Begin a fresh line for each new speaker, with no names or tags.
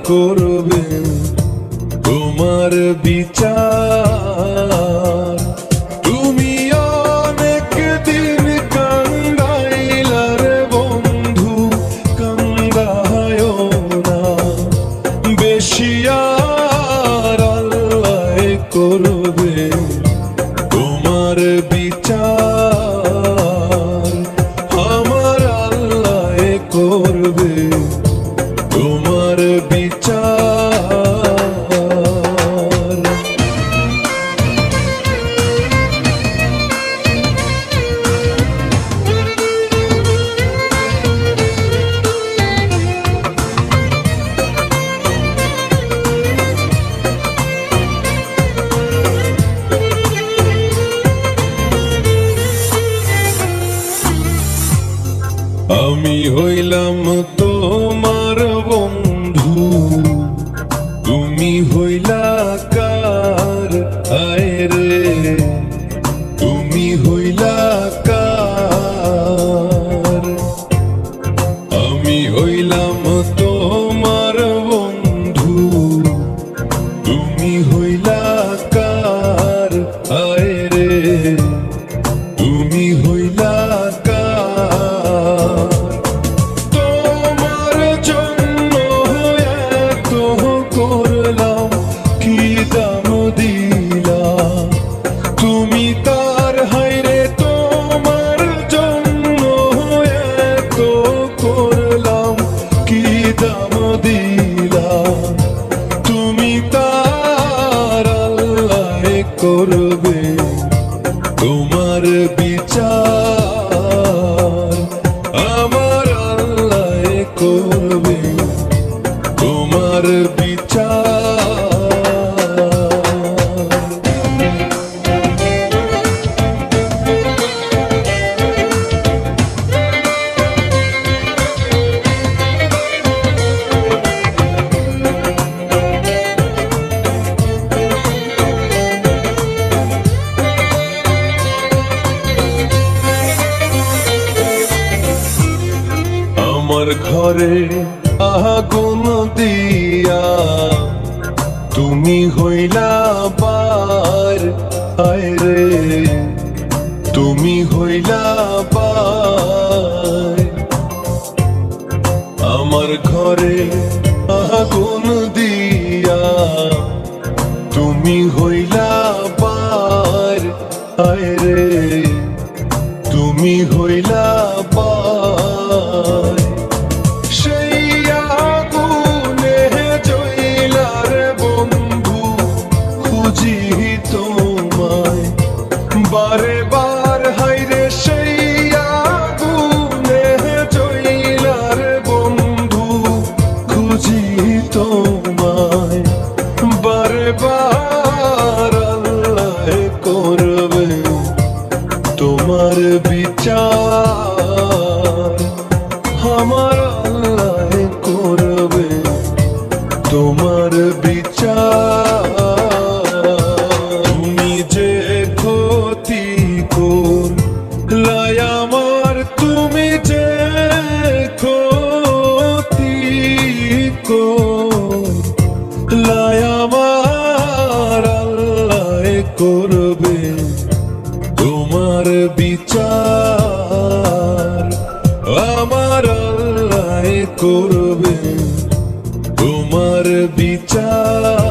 করবে তোমার বিচার। তুমি অনেক দিন কান্দাইলার বন্ধু, কান্দায় না বেশি, আর আল্লাহ করবে তোমার বিচার। আমার আল্লাহ করবে তোমার বিচার। আমি হইলাম তোমার বন্ধু, তুমি হইলা কার? আয় রে তুমি হইলা কার? আমি হইলাম তোমার বন্ধু, তুমি হইলা কার? আয় রে তুমি হইলা কার? তোমার জন্য এত করলাম, কি দাম দিলাম তুমি তার? হায়রে তোমার জন্য এত করলাম, কি দাম দিলাম তুমি তার? আল্লাহ করবে তোমার বিচার। আমার আল্লাহ করবে তোমার বিচার। আমার ঘরে আগুন দিয়া তুমি হইলা বার। আয় রে তুমি হইলা বার। আমার ঘরে আগুন দিয়া তুমি হইলা বার। আয় রে তুমি হইলা বার। সেই আগুনে জইলার বন্ধু, খুঁজি তোমায় বারে বার। হায়রে সেই আগুনে জইলার বন্ধু, খুঁজি তোমায় বারে বার। আল্লাহ করবে তোমার বিচার। আমার আল্লাহ করবে তোমার বিচার। তুমি যে ক্ষতি করলাই আমার, তুমি যে ক্ষতি করলাই আমার, আল্লাহ করবে তোমার বিচার। আমার আল্লাহ করবে তোমার বিচার।